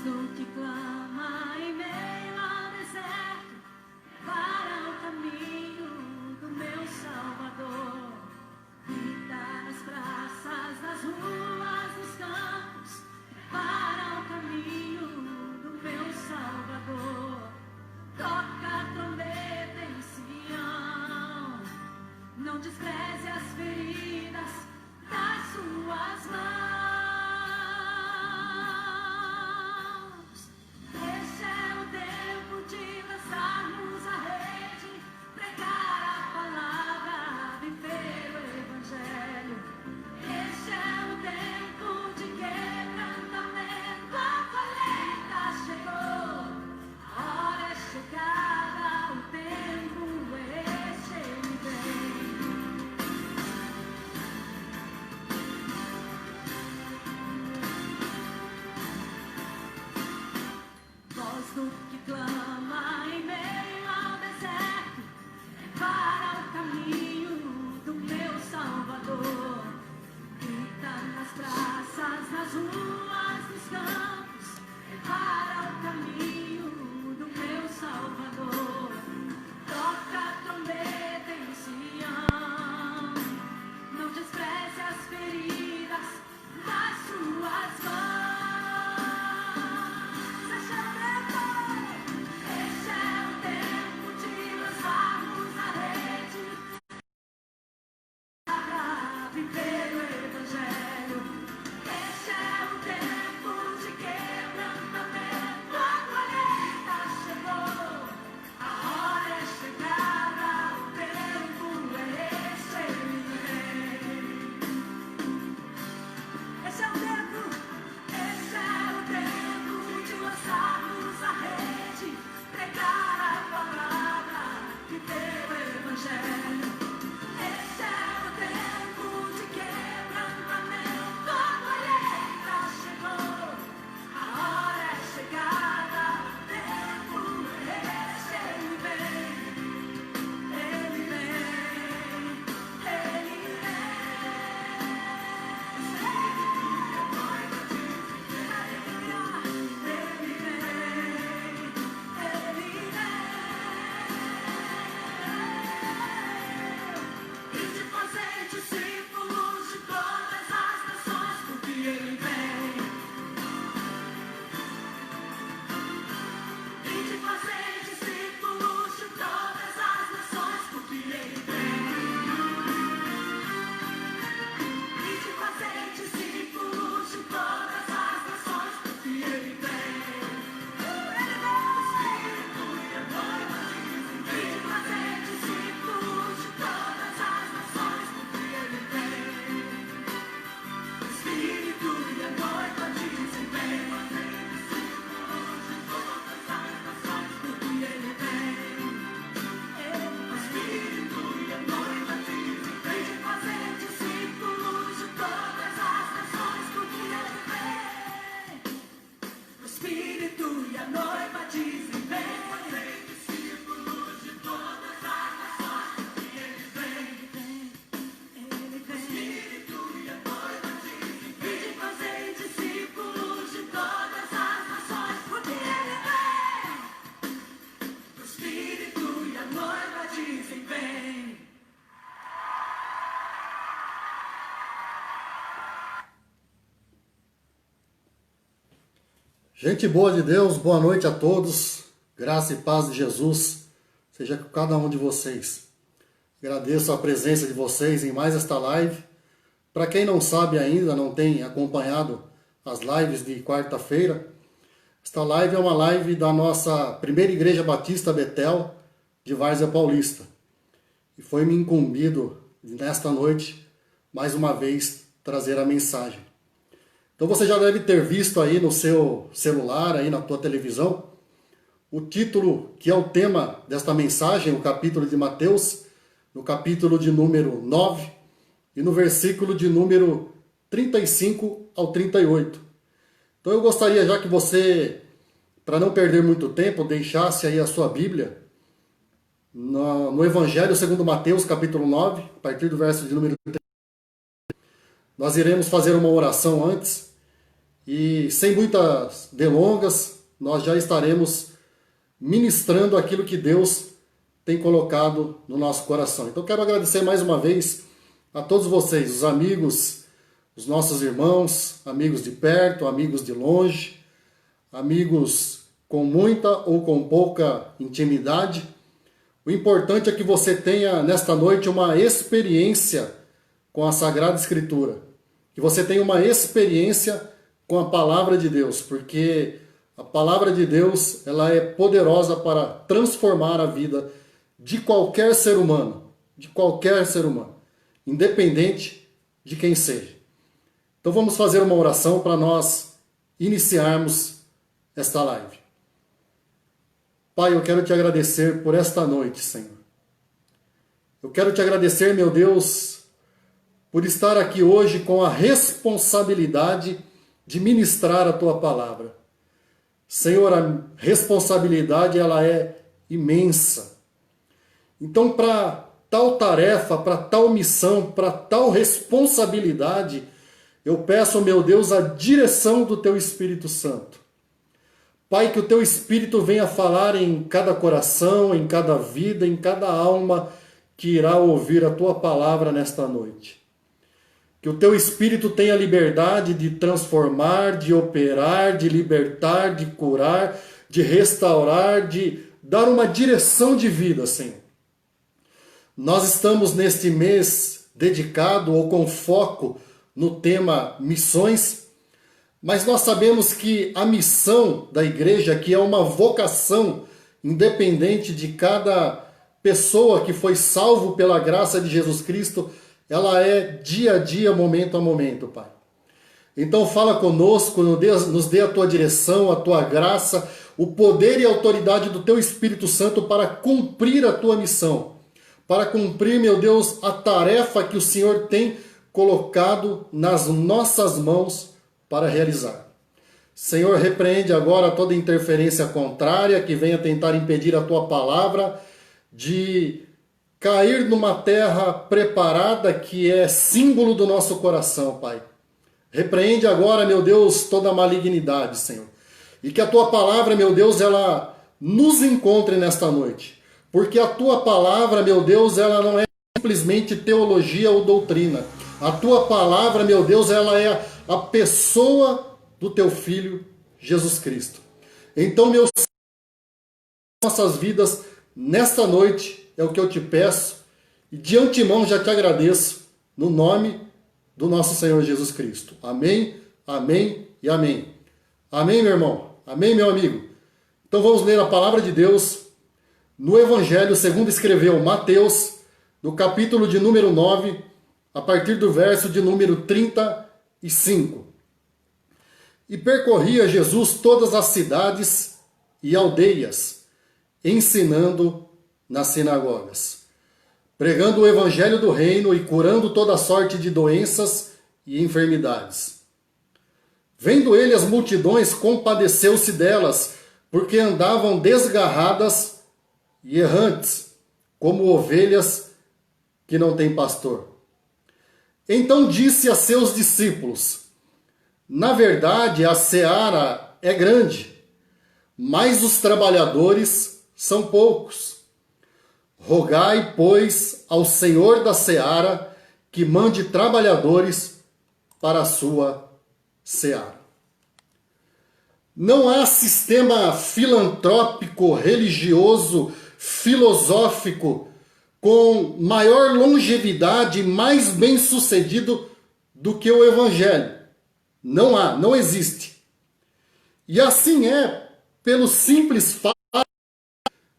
do que clama em meio ao deserto, para o caminho do meu Salvador. Grita nas praças, nas ruas, nos campos, para o caminho do meu Salvador. Toca a trombeta em Sião, não despreze as feridas das suas mãos. Este é o tempo de lançarmos a rede, pregar a palavra, viver o Evangelho. Este é o tempo de quebrantamento, a colheita chegou, a hora é chegada, o tempo é este, ele vem. Voz do que clama em meio ao deserto, para o caminho do meu Salvador. Grita nas praças, nas ruas, nos campos, para o caminho do meu Salvador. Toca a trombeta em Sião, não despreze as feridas das suas mãos. Este é o tempo de lançarmos a rede, para viver o Evangelho. Este é o tempo de quebrantamento, a colheita chegou, a hora é chegada, o tempo é este, ele vem. Este é o tempo de lançarmos a rede, pregar a palavra, viver o Evangelho. Este é o tempo de quebrantamento, a colheita chegou, a hora é chegada, o tempo é este, ele vem, ele vem, ele e de fazer discípulos de todas as nações, porque ele vem. E de fazer discípulos de todas as nações, porque ele vem. E de fazer discípulos de todas as nações, porque ele vem. O Espírito e a noiva dizem: e de fazer discípulos de todas as nações, porque ele vem. O Espírito e a noiva dizem: vem fazer discípulos de todas as nações, porque ele vem. O Espírito e a noiva dizem: vem fazer discípulos de todas as nações, porque ele vem. O Espírito e a noiva dizem: vem fazer discípulos de todas as nações, porque ele vem. Ele vem. O Espírito e a noiva dizem: vem fazer discípulos de todas as nações, porque ele vem. O Espírito e a noiva dizem: vem. Gente boa de Deus, boa noite a todos. Graça e paz de Jesus seja com cada um de vocês. Agradeço a presença de vocês em mais esta live. Para quem não sabe ainda, não tem acompanhado as lives de quarta-feira, esta live é uma live da nossa primeira Igreja Batista Betel de Várzea Paulista. E foi-me incumbido nesta noite, mais uma vez, trazer a mensagem. Então você já deve ter visto aí no seu celular, aí na tua televisão, o título que é o tema desta mensagem, o capítulo de Mateus, no capítulo de número 9 e no versículo de número 35 ao 38. Então eu gostaria já que você, para não perder muito tempo, deixasse aí a sua Bíblia no Evangelho segundo Mateus, capítulo 9, a partir do verso de número 30. Nós iremos fazer uma oração antes, E sem muitas delongas, nós já estaremos ministrando aquilo que Deus tem colocado no nosso coração. Então quero agradecer mais uma vez a todos vocês, os amigos, os nossos irmãos, amigos de perto, amigos de longe, amigos com muita ou com pouca intimidade. O importante é que você tenha nesta noite uma experiência com a Sagrada Escritura, que você tenha uma experiência com a Palavra de Deus, porque a Palavra de Deus ela é poderosa para transformar a vida de qualquer ser humano, independente de quem seja. Então vamos fazer uma oração para nós iniciarmos esta live. Pai, eu quero te agradecer por esta noite, Senhor. Eu quero te agradecer, meu Deus, por estar aqui hoje com a responsabilidade de ministrar a tua palavra. Senhor, a responsabilidade ela é imensa. Então, para tal tarefa, para tal missão, para tal responsabilidade, eu peço, meu Deus, a direção do teu Espírito Santo. Pai, que o teu Espírito venha falar em cada coração, em cada vida, em cada alma que irá ouvir a tua palavra nesta noite. Que o teu Espírito tenha liberdade de transformar, de operar, de libertar, de curar, de restaurar, de dar uma direção de vida, Senhor. Nós estamos neste mês dedicado ou com foco no tema missões, mas nós sabemos que a missão da igreja, que é uma vocação independente de cada pessoa que foi salvo pela graça de Jesus Cristo, ela é dia a dia, momento a momento, Pai. Então fala conosco, nos dê a tua direção, a tua graça, o poder e a autoridade do teu Espírito Santo para cumprir a tua missão, para cumprir, meu Deus, a tarefa que o Senhor tem colocado nas nossas mãos para realizar. Senhor, repreende agora toda interferência contrária que venha tentar impedir a tua palavra de cair numa terra preparada que é símbolo do nosso coração, Pai. Repreende agora, meu Deus, toda a malignidade, Senhor. E que a tua palavra, meu Deus, ela nos encontre nesta noite. Porque a tua palavra, meu Deus, ela não é simplesmente teologia ou doutrina. A tua palavra, meu Deus, ela é a pessoa do teu Filho, Jesus Cristo. Então, meu Senhor, nossas vidas, nesta noite, é o que eu te peço. E de antemão já te agradeço, no nome do nosso Senhor Jesus Cristo. Amém, amém e amém. Amém, meu irmão. Amém, meu amigo. Então vamos ler a palavra de Deus no Evangelho segundo escreveu Mateus, no capítulo de número 9, a partir do verso de número 35. E percorria Jesus todas as cidades e aldeias, ensinando nas sinagogas, pregando o evangelho do reino e curando toda sorte de doenças e enfermidades. Vendo ele as multidões, compadeceu-se delas, porque andavam desgarradas e errantes, como ovelhas que não têm pastor. Então disse a seus discípulos: na verdade, a seara é grande, mas os trabalhadores são poucos. Rogai, pois, ao Senhor da seara que mande trabalhadores para a sua seara. Não há sistema filantrópico, religioso, filosófico com maior longevidade, mais bem-sucedido do que o Evangelho. Não há, não existe. E assim é pelo simples fato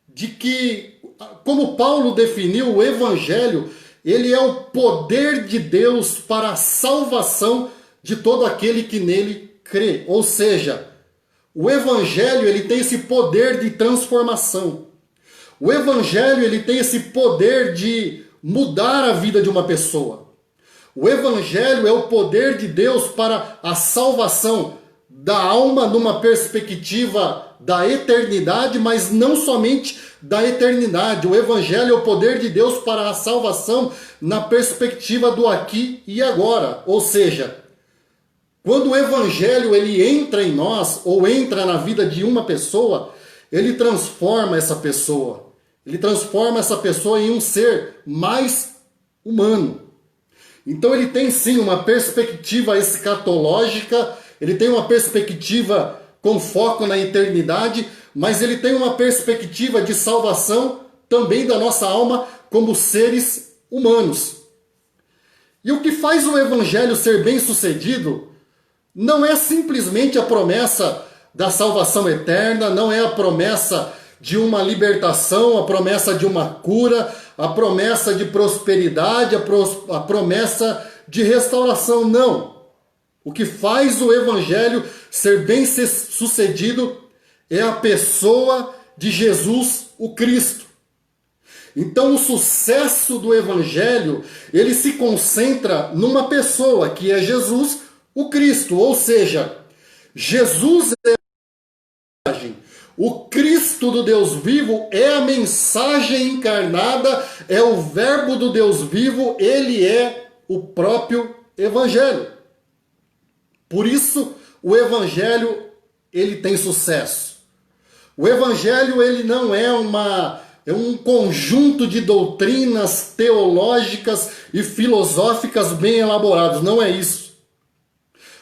de que, como Paulo definiu, o Evangelho, ele é o poder de Deus para a salvação de todo aquele que nele crê. Ou seja, o Evangelho ele tem esse poder de transformação. O Evangelho ele tem esse poder de mudar a vida de uma pessoa. O Evangelho é o poder de Deus para a salvação da alma numa perspectiva da eternidade, mas não somente da eternidade. O Evangelho é o poder de Deus para a salvação na perspectiva do aqui e agora. Ou seja, Quando o evangelho ele entra em nós, ou entra na vida de uma pessoa, ele transforma essa pessoa. Ele transforma essa pessoa em um ser mais humano. Então ele tem sim uma perspectiva escatológica, ele tem uma perspectiva com foco na eternidade, mas ele tem uma perspectiva de salvação também da nossa alma como seres humanos. E o que faz o evangelho ser bem-sucedido não é simplesmente a promessa da salvação eterna, não é a promessa de uma libertação, a promessa de uma cura, a promessa de prosperidade, a promessa de restauração, não. O que faz o evangelho ser bem-sucedido é a pessoa de Jesus, o Cristo. Então o sucesso do evangelho, ele se concentra numa pessoa, que é Jesus, o Cristo, ou seja, Jesus é a mensagem, o Cristo do Deus vivo é a mensagem encarnada, é o verbo do Deus vivo, ele é o próprio evangelho. Por isso, o evangelho, ele tem sucesso. O evangelho, ele não é um conjunto de doutrinas teológicas e filosóficas bem elaborados, não é isso.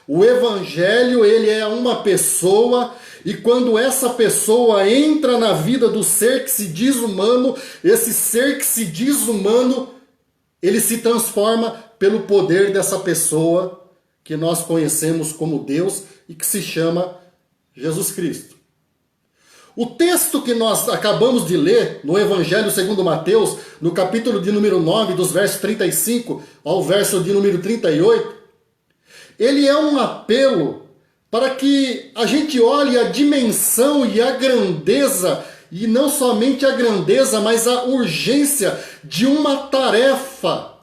O evangelho, ele é uma pessoa, e quando essa pessoa entra na vida do ser que se diz humano, esse ser que se diz humano, ele se transforma pelo poder dessa pessoa que nós conhecemos como Deus e que se chama Jesus Cristo. O texto que nós acabamos de ler no Evangelho segundo Mateus, no capítulo de número 9, dos versos 35 ao verso de número 38, ele é um apelo para que a gente olhe a dimensão e a grandeza, e não somente a grandeza, mas a urgência de uma tarefa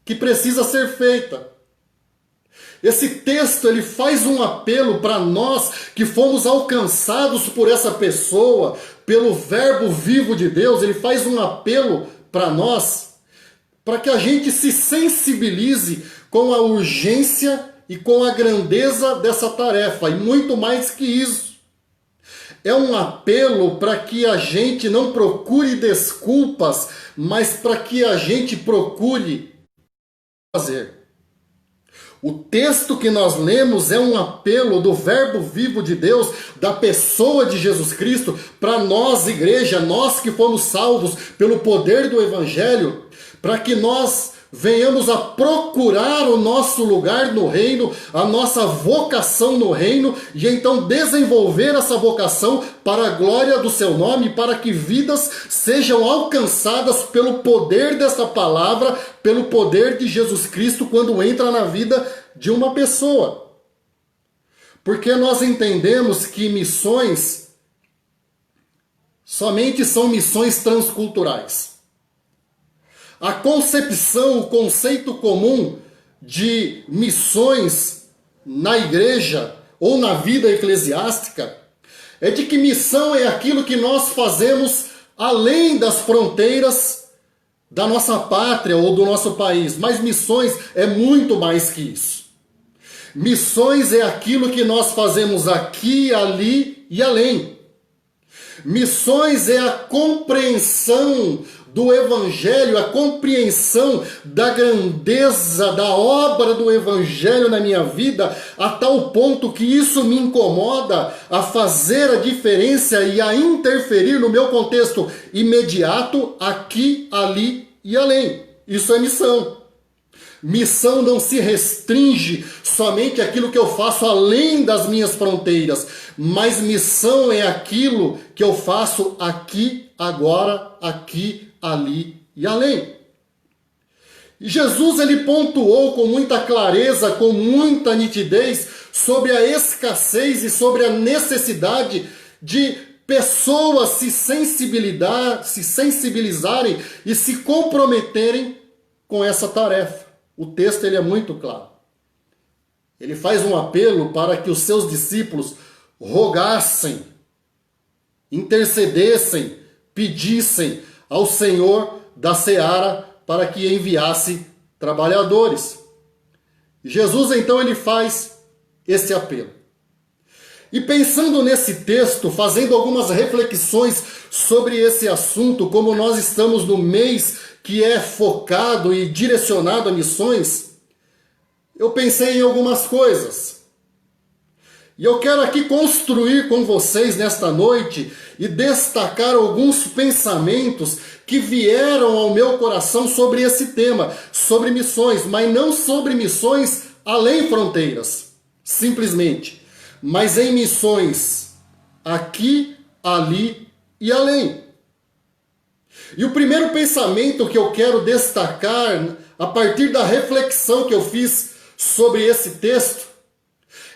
que precisa ser feita. Esse texto ele faz um apelo para nós que fomos alcançados por essa pessoa, pelo verbo vivo de Deus, ele faz um apelo para nós, para que a gente se sensibilize com a urgência e com a grandeza dessa tarefa, e muito mais que isso. É um apelo para que a gente não procure desculpas, mas para que a gente procure fazer. O texto que nós lemos é um apelo do verbo vivo de Deus, da pessoa de Jesus Cristo, para nós, igreja, nós que fomos salvos pelo poder do Evangelho, para que nós venhamos a procurar o nosso lugar no reino, a nossa vocação no reino, e então desenvolver essa vocação para a glória do seu nome, para que vidas sejam alcançadas pelo poder dessa palavra, pelo poder de Jesus Cristo quando entra na vida de uma pessoa. Porque nós entendemos que missões somente são missões transculturais. A concepção, o conceito comum de missões na igreja ou na vida eclesiástica é de que missão é aquilo que nós fazemos além das fronteiras da nossa pátria ou do nosso país. Mas missões é muito mais que isso. Missões é aquilo que nós fazemos aqui, ali e além. Missões é a compreensão do Evangelho, a compreensão da grandeza da obra do Evangelho na minha vida, a tal ponto que isso me incomoda a fazer a diferença e a interferir no meu contexto imediato, aqui, ali e além. Isso é missão. Missão não se restringe somente àquilo que eu faço além das minhas fronteiras, mas missão é aquilo que eu faço aqui, agora, aqui, ali e além. E Jesus ele pontuou com muita clareza, com muita nitidez, sobre a escassez e sobre a necessidade de pessoas se sensibilizarem e se comprometerem com essa tarefa. O texto ele é muito claro. Ele faz um apelo para que os seus discípulos rogassem, intercedessem, pedissem ao Senhor da seara para que enviasse trabalhadores. Jesus então ele faz esse apelo. E pensando nesse texto, fazendo algumas reflexões sobre esse assunto, como nós estamos no mês que é focado e direcionado a missões, eu pensei em algumas coisas. E eu quero aqui construir com vocês nesta noite e destacar alguns pensamentos que vieram ao meu coração sobre esse tema, sobre missões, mas não sobre missões além fronteiras, simplesmente, mas em missões aqui, ali e além. E o primeiro pensamento que eu quero destacar, a partir da reflexão que eu fiz sobre esse texto,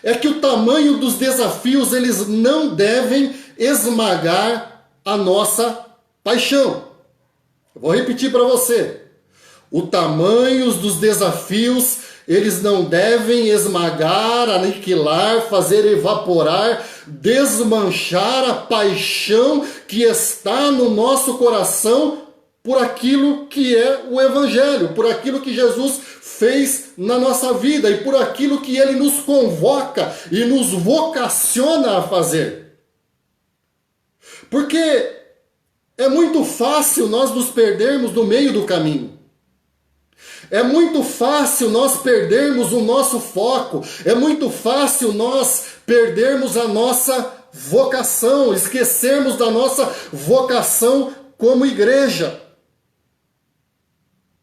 é que o tamanho dos desafios, eles não devem esmagar a nossa paixão. Eu vou repetir para você. O tamanho dos desafios, eles não devem esmagar, aniquilar, fazer evaporar, desmanchar a paixão que está no nosso coração por aquilo que é o Evangelho, por aquilo que Jesus fez na nossa vida e por aquilo que Ele nos convoca e nos vocaciona a fazer. Porque é muito fácil nós nos perdermos no meio do caminho. É muito fácil nós perdermos o nosso foco. É muito fácil nós perdermos a nossa vocação, esquecermos da nossa vocação como igreja.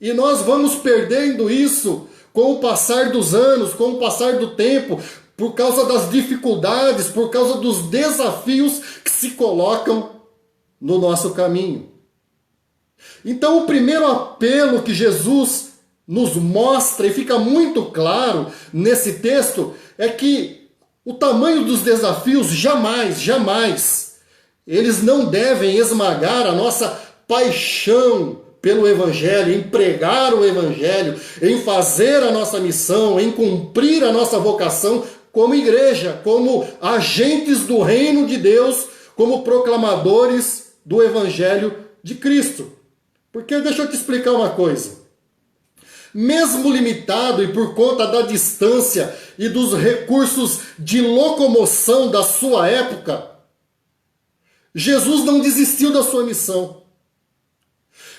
E nós vamos perdendo isso com o passar dos anos, com o passar do tempo, por causa das dificuldades, por causa dos desafios que se colocam no nosso caminho. Então, o primeiro apelo que Jesus nos mostra, e fica muito claro nesse texto, é que o tamanho dos desafios jamais, eles não devem esmagar a nossa paixão pelo Evangelho, em pregar o Evangelho, em fazer a nossa missão, em cumprir a nossa vocação como igreja, como agentes do reino de Deus, como proclamadores do Evangelho de Cristo. Porque deixa eu te explicar uma coisa. Mesmo limitado e por conta da distância e dos recursos de locomoção da sua época, Jesus não desistiu da sua missão.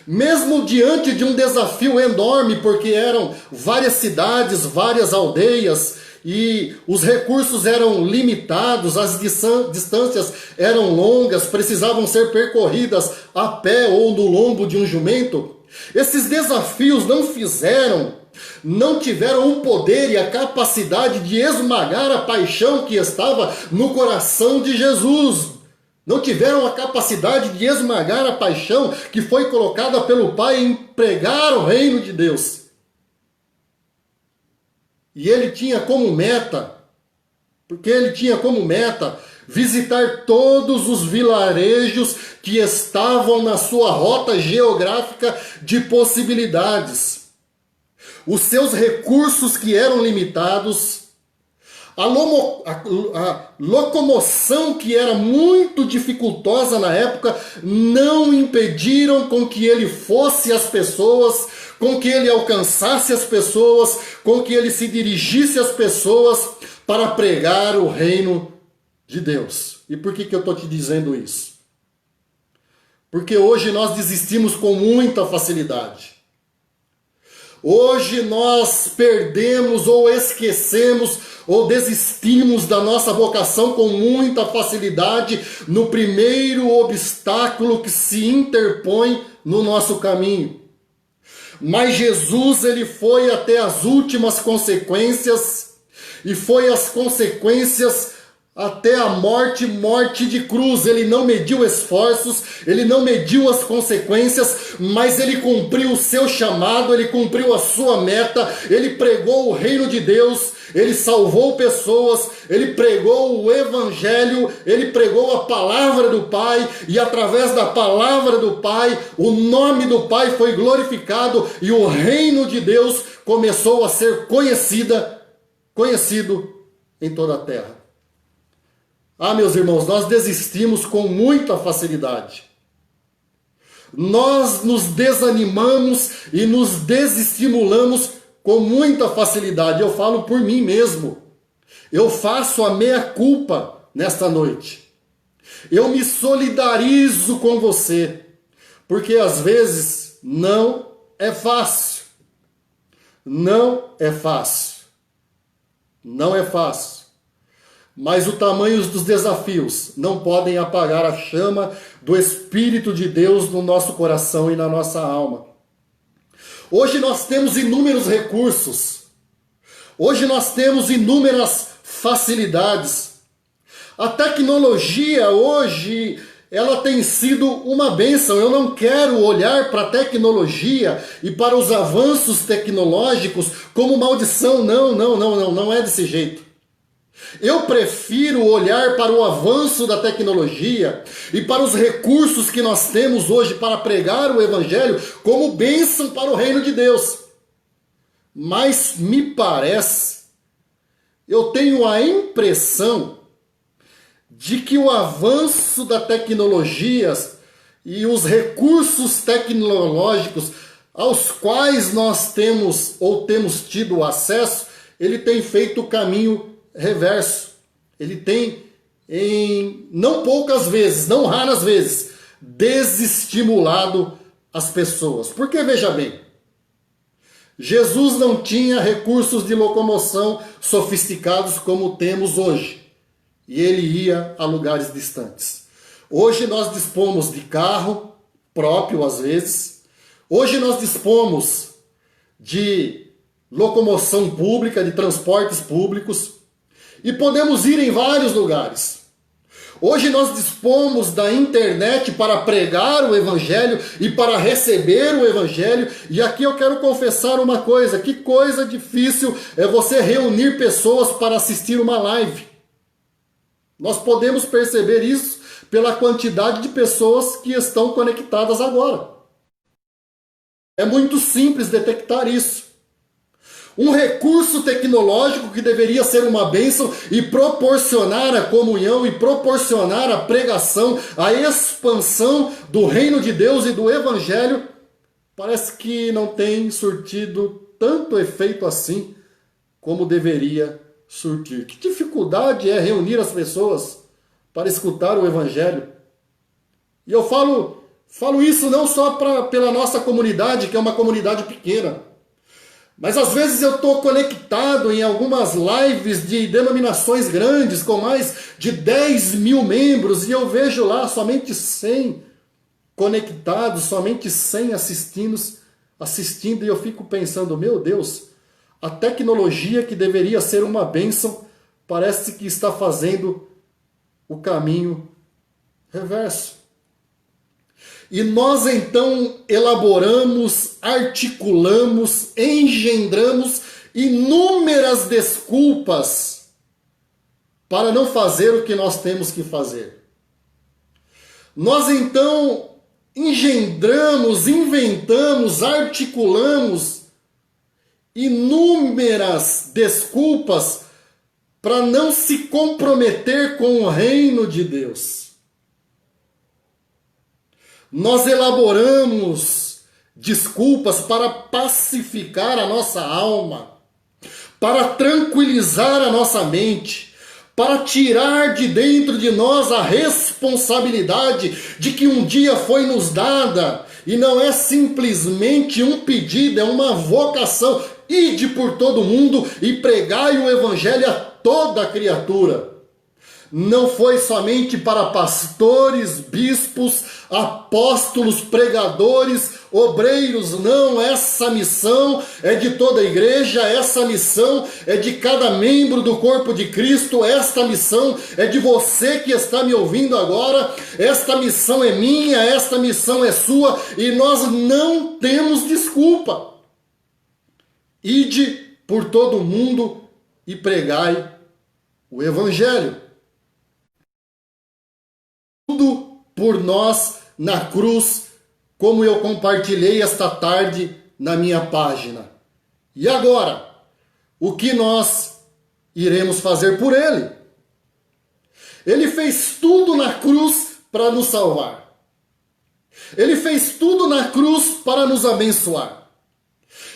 Mesmo diante de um desafio enorme, porque eram várias cidades, várias aldeias, e os recursos eram limitados, as distâncias eram longas, precisavam ser percorridas a pé ou no lombo de um jumento, esses desafios não tiveram o poder e a capacidade de esmagar a paixão que estava no coração de Jesus. Não tiveram a capacidade de esmagar a paixão que foi colocada pelo Pai em pregar o reino de Deus. E ele tinha como meta, visitar todos os vilarejos que estavam na sua rota geográfica de possibilidades. Os seus recursos que eram limitados, a locomoção que era muito dificultosa na época, não impediram com que ele fosse às pessoas, com que ele alcançasse as pessoas, com que ele se dirigisse às pessoas para pregar o reino de Deus. E por que eu estou te dizendo isso? Porque hoje nós desistimos com muita facilidade. Hoje nós perdemos ou esquecemos ou desistimos da nossa vocação com muita facilidade no primeiro obstáculo que se interpõe no nosso caminho. Mas Jesus, ele foi até as últimas consequências, e foi as consequências até a morte de cruz. Ele não mediu esforços, ele não mediu as consequências, mas ele cumpriu o seu chamado, ele cumpriu a sua meta, ele pregou o reino de Deus, ele salvou pessoas, ele pregou o Evangelho, ele pregou a palavra do Pai, e através da palavra do Pai, o nome do Pai foi glorificado, e o reino de Deus começou a ser conhecido em toda a terra. Ah, meus irmãos, nós desistimos com muita facilidade. Nós nos desanimamos e nos desestimulamos com muita facilidade. Eu falo por mim mesmo. Eu faço a meia-culpa nesta noite. Eu me solidarizo com você, porque às vezes não é fácil. Não é fácil. Não é fácil. Mas o tamanho dos desafios não podem apagar a chama do Espírito de Deus no nosso coração e na nossa alma. Hoje nós temos inúmeros recursos. Hoje nós temos inúmeras facilidades. A tecnologia hoje, ela tem sido uma bênção. Eu não quero olhar para a tecnologia e para os avanços tecnológicos como maldição. Não é desse jeito. Eu prefiro olhar para o avanço da tecnologia e para os recursos que nós temos hoje para pregar o Evangelho como bênção para o reino de Deus. Mas me parece, eu tenho a impressão de que o avanço da tecnologia e os recursos tecnológicos aos quais nós temos ou temos tido acesso, ele tem feito o caminho reverso. Ele tem, em não poucas vezes, não raras vezes, desestimulado as pessoas. Porque veja bem, Jesus não tinha recursos de locomoção sofisticados como temos hoje. E ele ia a lugares distantes. Hoje nós dispomos de carro próprio às vezes. Hoje nós dispomos de locomoção pública, de transportes públicos. E podemos ir em vários lugares. Hoje nós dispomos da internet para pregar o Evangelho e para receber o Evangelho. E aqui eu quero confessar uma coisa. Que coisa difícil é você reunir pessoas para assistir uma live. Nós podemos perceber isso pela quantidade de pessoas que estão conectadas agora. É muito simples detectar isso. Um recurso tecnológico que deveria ser uma bênção e proporcionar a comunhão e proporcionar a pregação, a expansão do reino de Deus e do Evangelho, parece que não tem surtido tanto efeito assim como deveria surtir. Que dificuldade é reunir as pessoas para escutar o Evangelho. E eu falo isso não só pela nossa comunidade, que é uma comunidade pequena. Mas às vezes eu estou conectado em algumas lives de denominações grandes, com mais de 10 mil membros, e eu vejo lá somente 100 conectados, somente 100 assistindo, e eu fico pensando, meu Deus, a tecnologia que deveria ser uma bênção, parece que está fazendo o caminho reverso. E nós então elaboramos, articulamos, engendramos inúmeras desculpas para não fazer o que nós temos que fazer. Nós então engendramos, inventamos, articulamos inúmeras desculpas para não se comprometer com o reino de Deus. Nós elaboramos desculpas para pacificar a nossa alma, para tranquilizar a nossa mente, para tirar de dentro de nós a responsabilidade de que um dia foi nos dada, e não é simplesmente um pedido, é uma vocação. Ide por todo mundo e pregai o Evangelho a toda criatura. Não foi somente para pastores, bispos, apóstolos, pregadores, obreiros, não. Essa missão é de toda a igreja, essa missão é de cada membro do corpo de Cristo, esta missão é de você que está me ouvindo agora, esta missão é minha, esta missão é sua, e nós não temos desculpa. Ide por todo mundo e pregai o Evangelho. Tudo por nós na cruz, como eu compartilhei esta tarde na minha página. E agora, o que nós iremos fazer por Ele? Ele fez tudo na cruz para nos salvar. Ele fez tudo na cruz para nos abençoar.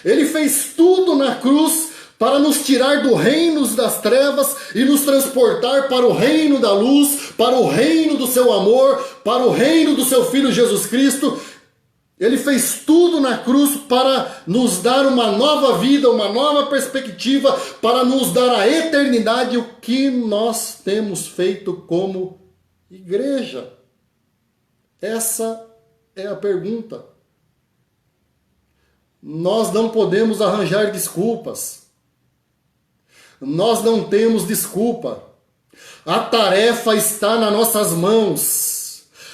Ele fez tudo na cruz para nos tirar do reino das trevas e nos transportar para o reino da luz, para o reino do seu amor, para o reino do seu Filho Jesus Cristo. Ele fez tudo na cruz para nos dar uma nova vida, uma nova perspectiva, para nos dar a eternidade. O que nós temos feito como igreja? Essa é a pergunta. Nós não podemos arranjar desculpas. Nós não temos desculpa. A tarefa está nas nossas mãos.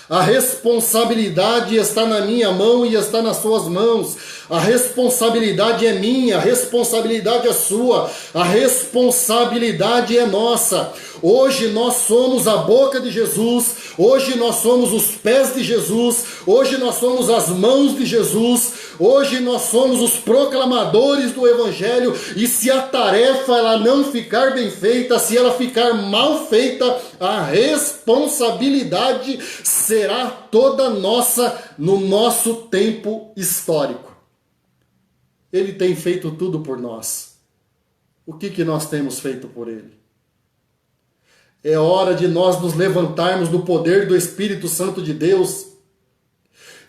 A responsabilidade está na minha mão e está nas suas mãos. A responsabilidade é minha, a responsabilidade é sua, a responsabilidade é nossa. Hoje nós somos a boca de Jesus, hoje nós somos os pés de Jesus, hoje nós somos as mãos de Jesus, hoje nós somos os proclamadores do Evangelho. E se a tarefa ela não ficar bem feita, se ela ficar mal feita, a responsabilidade será toda nossa no nosso tempo histórico. Ele tem feito tudo por nós. O que nós temos feito por Ele? É hora de nós nos levantarmos do poder do Espírito Santo de Deus,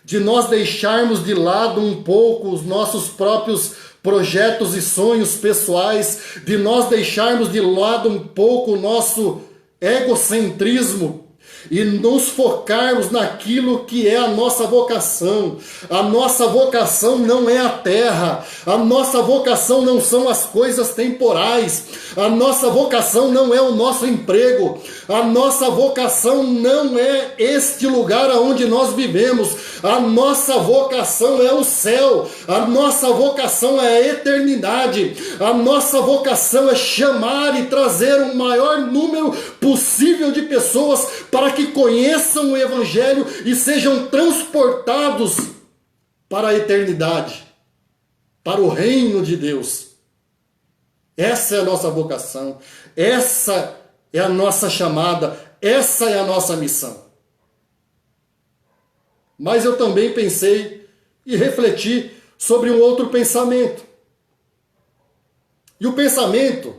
de nós deixarmos de lado um pouco os nossos próprios projetos e sonhos pessoais, de nós deixarmos de lado um pouco o nosso egocentrismo e nos focarmos naquilo que é a nossa vocação. A nossa vocação não é a terra, a nossa vocação não são as coisas temporais, a nossa vocação não é o nosso emprego, a nossa vocação não é este lugar onde nós vivemos, a nossa vocação é o céu, a nossa vocação é a eternidade, a nossa vocação é chamar e trazer o maior número possível de pessoas para que conheçam o Evangelho e sejam transportados para a eternidade, para o reino de Deus. Essa é a nossa vocação, essa é a nossa chamada, essa é a nossa missão. Mas eu também pensei e refleti sobre um outro pensamento. E o pensamento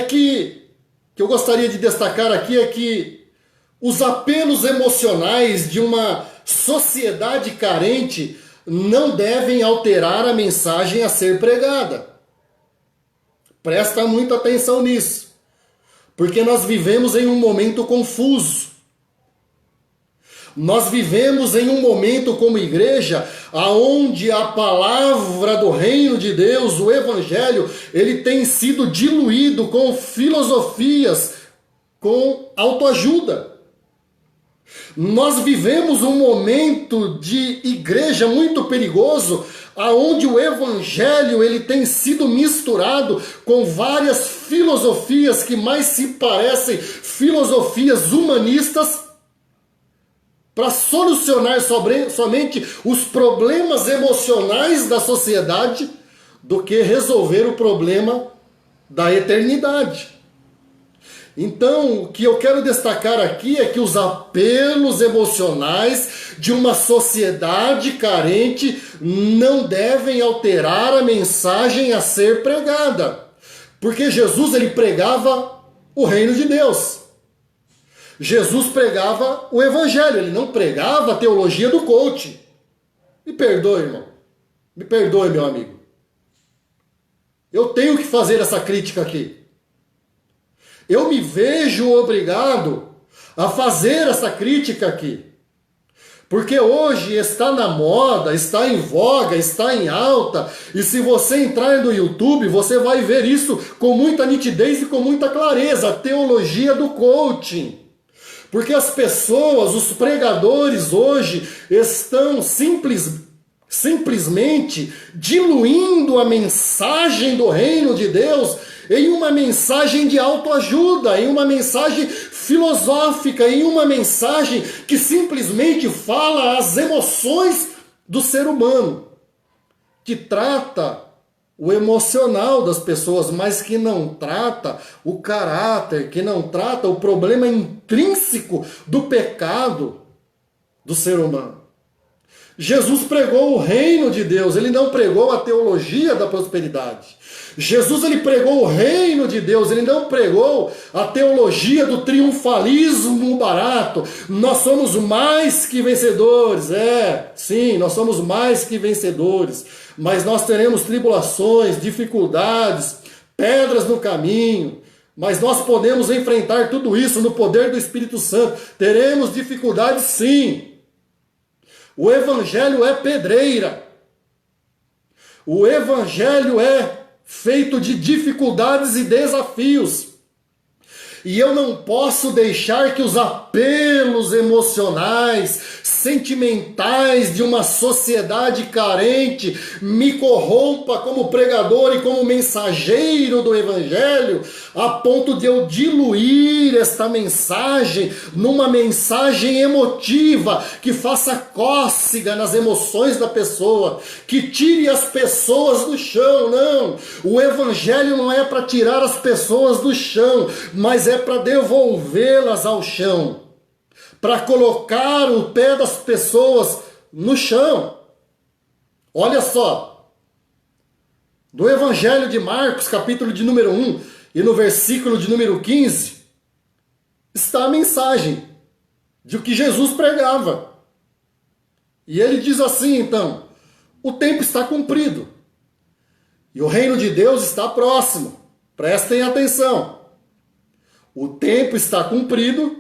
que eu gostaria de destacar aqui é que os apelos emocionais de uma sociedade carente não devem alterar a mensagem a ser pregada. Presta muita atenção nisso, porque nós vivemos em um momento confuso. Nós vivemos em um momento como igreja, aonde a palavra do reino de Deus, o Evangelho, ele tem sido diluído com filosofias, com autoajuda. Nós vivemos um momento de igreja muito perigoso, aonde o Evangelho ele tem sido misturado com várias filosofias que mais se parecem filosofias humanistas, para solucionar somente os problemas emocionais da sociedade, do que resolver o problema da eternidade. Então, o que eu quero destacar aqui é que os apelos emocionais de uma sociedade carente não devem alterar a mensagem a ser pregada. Porque Jesus ele pregava o reino de Deus. Jesus pregava o Evangelho, ele não pregava a teologia do coach. Me perdoe, irmão. Me perdoe, meu amigo. Eu tenho que fazer essa crítica aqui. Eu me vejo obrigado a fazer essa crítica aqui. Porque hoje está na moda, está em voga, está em alta. E se você entrar no YouTube, você vai ver isso com muita nitidez e com muita clareza. A teologia do coaching. Porque as pessoas, os pregadores hoje estão simplesmente diluindo a mensagem do reino de Deus em uma mensagem de autoajuda, em uma mensagem filosófica, em uma mensagem que simplesmente fala as emoções do ser humano, que trata o emocional das pessoas, mas que não trata o caráter, que não trata o problema intrínseco do pecado do ser humano. Jesus pregou o reino de Deus, ele não pregou a teologia da prosperidade. Jesus ele pregou o reino de Deus, ele não pregou a teologia do triunfalismo barato. Nós somos mais que vencedores, sim, nós somos mais que vencedores, mas nós teremos tribulações, dificuldades, pedras no caminho, mas nós podemos enfrentar tudo isso no poder do Espírito Santo. Teremos dificuldades sim. O evangelho é pedreira. O evangelho é feito de dificuldades e desafios. E eu não posso deixar que os apelos emocionais, sentimentais de uma sociedade carente me corrompa como pregador e como mensageiro do Evangelho, a ponto de eu diluir esta mensagem numa mensagem emotiva que faça cócega nas emoções da pessoa, que tire as pessoas do chão. Não, o Evangelho não é para tirar as pessoas do chão, mas é para devolvê-las ao chão, para colocar o pé das pessoas no chão. Olha só, do Evangelho de Marcos, capítulo de número 1, e no versículo de número 15, está a mensagem de o que Jesus pregava. E ele diz assim, então: o tempo está cumprido, e o reino de Deus está próximo. Prestem atenção. O tempo está cumprido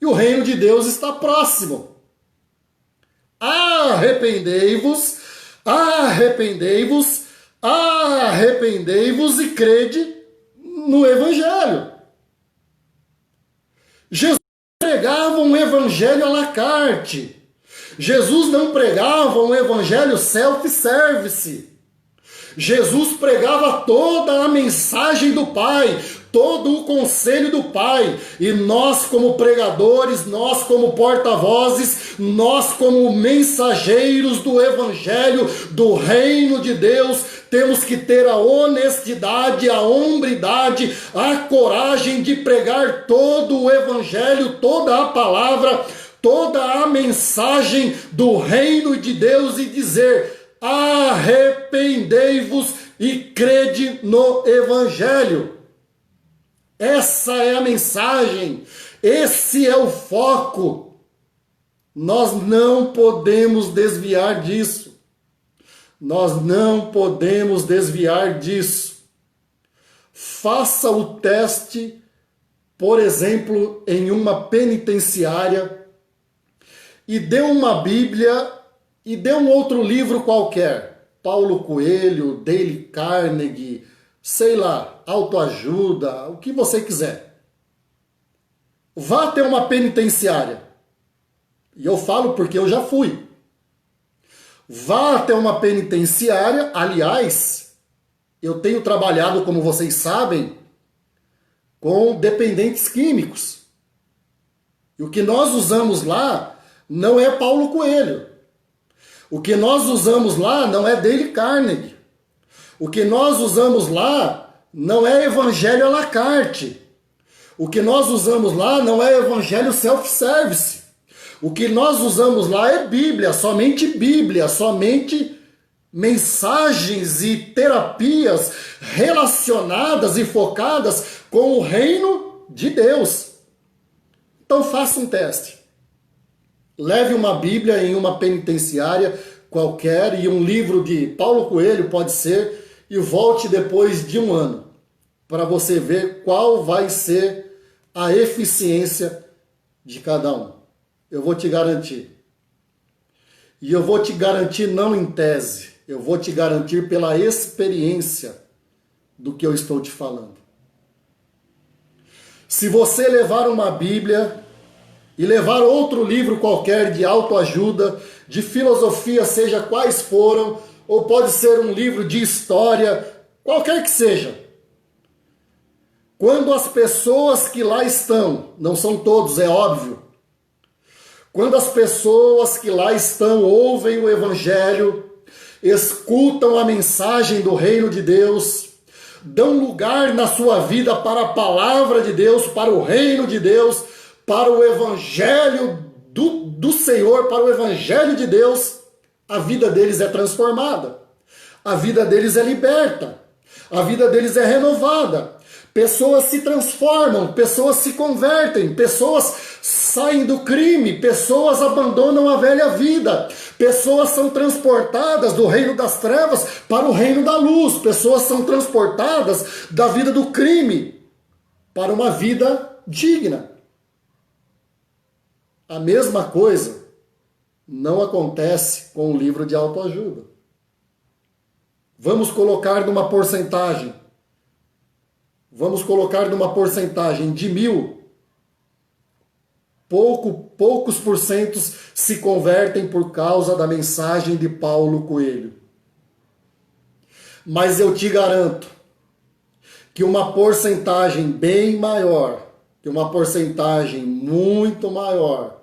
e o reino de Deus está próximo. Arrependei-vos, arrependei-vos, arrependei-vos e crede no Evangelho. Jesus pregava um Evangelho à la carte. Jesus não pregava um Evangelho self-service. Jesus pregava toda a mensagem do Pai, todo o conselho do Pai, e nós como pregadores, nós como porta-vozes, nós como mensageiros do Evangelho, do reino de Deus, temos que ter a honestidade, a hombridade, a coragem de pregar todo o Evangelho, toda a palavra, toda a mensagem do reino de Deus e dizer: arrependei-vos e crede no Evangelho. Essa é a mensagem, esse é o foco. Nós não podemos desviar disso. Nós não podemos desviar disso. Faça o teste, por exemplo, em uma penitenciária, e dê uma Bíblia e dê um outro livro qualquer, Paulo Coelho, Dale Carnegie, sei lá, autoajuda, o que você quiser. Vá até uma penitenciária. E eu falo porque eu já fui. Vá até uma penitenciária. Aliás, eu tenho trabalhado, como vocês sabem, com dependentes químicos. E o que nós usamos lá não é Paulo Coelho. O que nós usamos lá não é Dale Carnegie. O que nós usamos lá não é evangelho à la carte. O que nós usamos lá não é evangelho self-service. O que nós usamos lá é Bíblia, somente mensagens e terapias relacionadas e focadas com o reino de Deus. Então faça um teste. Leve uma Bíblia em uma penitenciária qualquer e um livro de Paulo Coelho, pode ser, e volte depois de um ano, para você ver qual vai ser a eficiência de cada um. Eu vou te garantir. E eu vou te garantir não em tese, eu vou te garantir pela experiência do que eu estou te falando. Se você levar uma Bíblia e levar outro livro qualquer de autoajuda, de filosofia, seja quais foram, ou pode ser um livro de história, qualquer que seja. Quando as pessoas que lá estão, não são todos, é óbvio, quando as pessoas que lá estão ouvem o Evangelho, escutam a mensagem do reino de Deus, dão lugar na sua vida para a palavra de Deus, para o reino de Deus, para o Evangelho do Senhor, para o Evangelho de Deus, a vida deles é transformada, a vida deles é liberta, a vida deles é renovada. Pessoas se transformam, pessoas se convertem, pessoas saem do crime, pessoas abandonam a velha vida, pessoas são transportadas do reino das trevas para o reino da luz, pessoas são transportadas da vida do crime para uma vida digna. A mesma coisa não acontece com o livro de autoajuda. Vamos colocar numa porcentagem. Vamos colocar numa porcentagem de 1000. Poucos porcentos se convertem por causa da mensagem de Paulo Coelho. Mas eu te garanto que uma porcentagem bem maior, que uma porcentagem muito maior,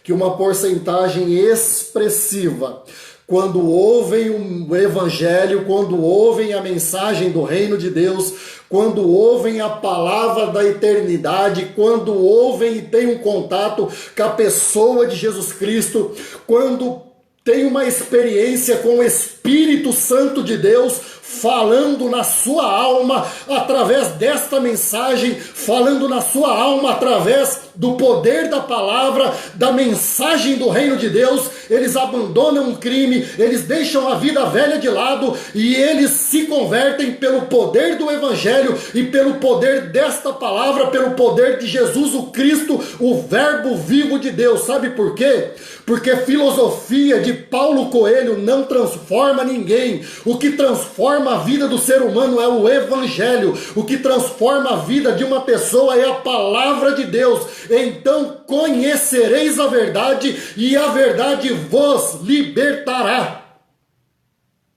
que uma porcentagem expressiva, quando ouvem o Evangelho, quando ouvem a mensagem do Reino de Deus, quando ouvem a palavra da eternidade, quando ouvem e têm um contato com a pessoa de Jesus Cristo, quando têm uma experiência com o Espírito Santo de Deus, falando na sua alma através desta mensagem, falando na sua alma através do poder da palavra, da mensagem do reino de Deus, eles abandonam o crime, eles deixam a vida velha de lado e eles se convertem pelo poder do Evangelho e pelo poder desta palavra, pelo poder de Jesus o Cristo, o Verbo vivo de Deus. Sabe por quê? Porque a filosofia de Paulo Coelho não transforma ninguém. O que transforma a vida do ser humano é o Evangelho. O que transforma a vida de uma pessoa é a palavra de Deus. Então conhecereis a verdade e a verdade vos libertará.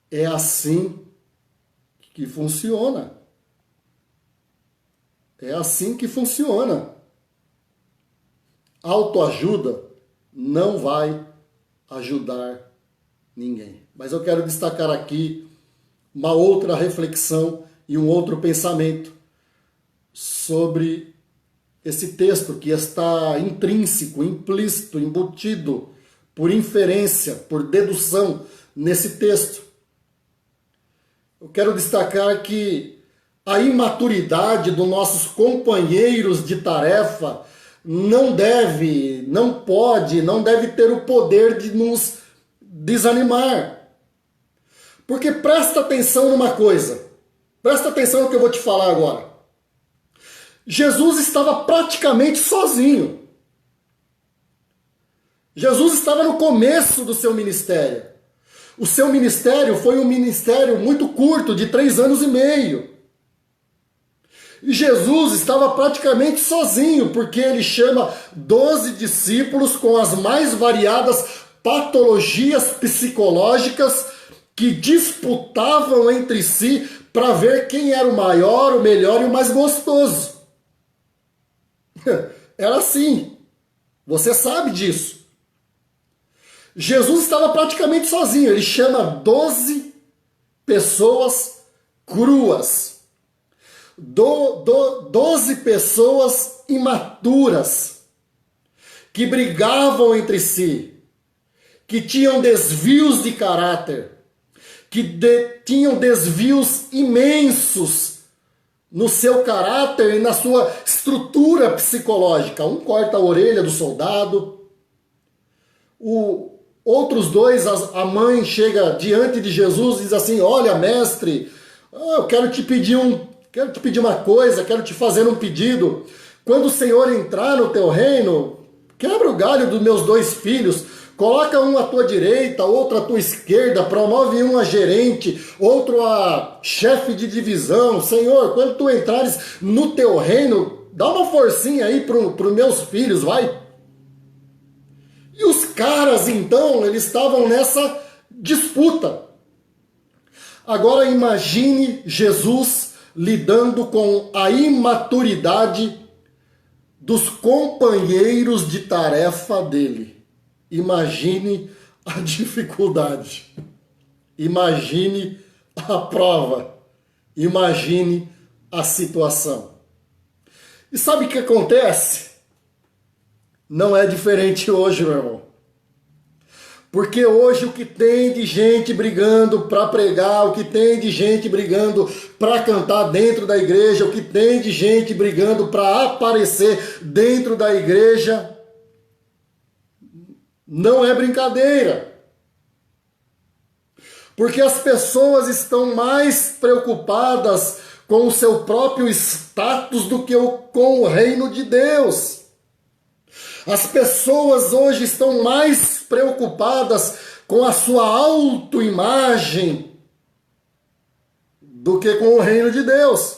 É assim que funciona. É assim que funciona. Autoajuda não vai ajudar ninguém. Mas eu quero destacar aqui uma outra reflexão e um outro pensamento sobre esse texto que está intrínseco, implícito, embutido, por inferência, por dedução nesse texto. Eu quero destacar que a imaturidade dos nossos companheiros de tarefa não deve ter o poder de nos desanimar. Porque presta atenção numa coisa, presta atenção no que eu vou te falar agora. Jesus estava praticamente sozinho. Jesus estava no começo do seu ministério. O seu ministério foi um ministério muito curto, de 3 anos e meio. E Jesus estava praticamente sozinho, porque ele chama 12 discípulos com as mais variadas patologias psicológicas que disputavam entre si para ver quem era o maior, o melhor e o mais gostoso. Era assim. Você sabe disso. Jesus estava praticamente sozinho. Ele chama 12 pessoas cruas. 12 pessoas imaturas. Que brigavam entre si. Que tinham desvios de caráter. Que tinham desvios imensos no seu caráter e na sua estrutura psicológica. Um corta a orelha do soldado, outros dois, a mãe chega diante de Jesus e diz assim: olha, mestre, eu quero te pedir uma coisa, quero te fazer um pedido. Quando o Senhor entrar no teu reino, quebra o galho dos meus 2 filhos, coloca um à tua direita, outro à tua esquerda, promove um a gerente, outro a chefe de divisão. Senhor, quando tu entrares no teu reino, dá uma forcinha aí para os meus filhos, vai. E os caras, então, eles estavam nessa disputa. Agora imagine Jesus lidando com a imaturidade dos companheiros de tarefa dele. Imagine a dificuldade, imagine a prova, imagine a situação. E sabe o que acontece? Não é diferente hoje, meu irmão. Porque hoje o que tem de gente brigando para pregar, o que tem de gente brigando para cantar dentro da igreja, o que tem de gente brigando para aparecer dentro da igreja, não é brincadeira. Porque as pessoas estão mais preocupadas com o seu próprio status do que com o reino de Deus. As pessoas hoje estão mais preocupadas com a sua autoimagem do que com o reino de Deus.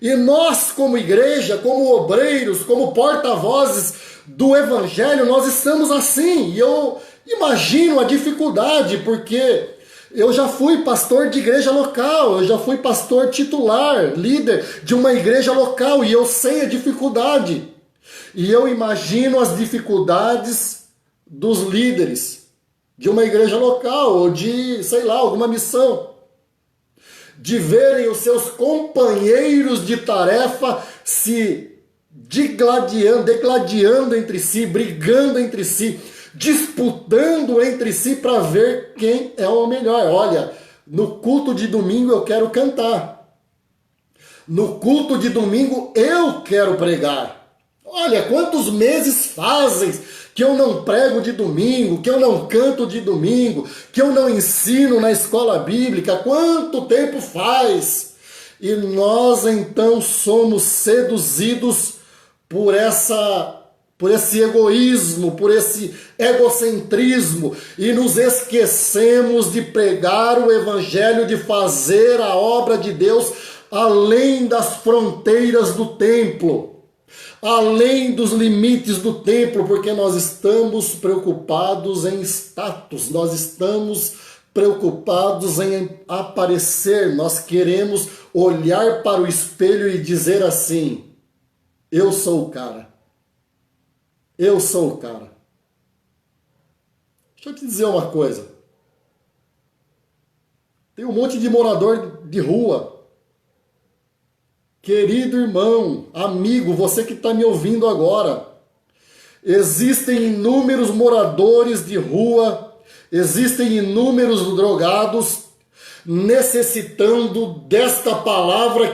E nós, como igreja, como obreiros, como porta-vozes do evangelho, nós estamos assim. E eu imagino a dificuldade, porque eu já fui pastor de igreja local, eu já fui pastor titular, líder de uma igreja local, e eu sei a dificuldade. E eu imagino as dificuldades dos líderes de uma igreja local, ou de, sei lá, alguma missão, de verem os seus companheiros de tarefa se degladiando entre si, brigando entre si, disputando entre si para ver quem é o melhor. Olha, no culto de domingo eu quero cantar. No culto de domingo eu quero pregar. Olha, quantos meses fazem que eu não prego de domingo, que eu não canto de domingo, que eu não ensino na escola bíblica, quanto tempo faz? E nós então somos seduzidos por esse egoísmo, por esse egocentrismo, e nos esquecemos de pregar o evangelho, de fazer a obra de Deus além das fronteiras do templo, além dos limites do templo, porque nós estamos preocupados em status, nós estamos preocupados em aparecer, nós queremos olhar para o espelho e dizer assim: eu sou o cara, eu sou o cara. Deixa eu te dizer uma coisa, tem um monte de morador de rua. Querido irmão, amigo, você que está me ouvindo agora, existem inúmeros moradores de rua, existem inúmeros drogados necessitando desta palavra.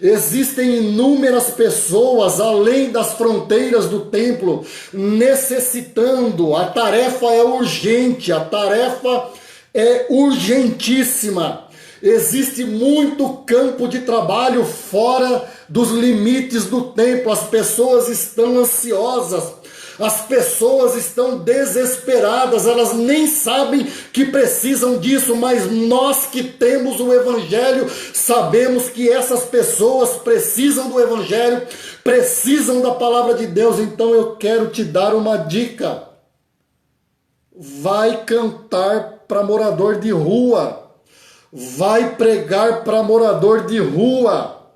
Existem inúmeras pessoas além das fronteiras do templo necessitando. A tarefa é urgente, a tarefa é urgentíssima. Existe muito campo de trabalho fora dos limites do templo. As pessoas estão ansiosas, as pessoas estão desesperadas, elas nem sabem que precisam disso, mas nós que temos o evangelho sabemos que essas pessoas precisam do evangelho, precisam da palavra de Deus. Então eu quero te dar uma dica: vai cantar para morador de rua. Vai pregar para morador de rua,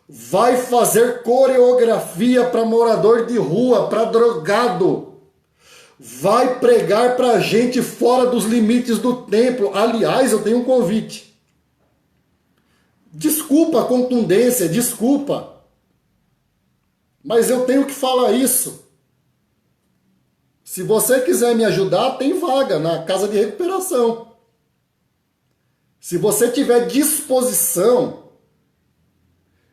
vai fazer coreografia para morador de rua, para drogado, vai pregar para gente fora dos limites do templo. Aliás, eu tenho um convite. Desculpa a contundência, desculpa, mas eu tenho que falar isso. Se você quiser me ajudar, tem vaga na casa de recuperação. Se você tiver disposição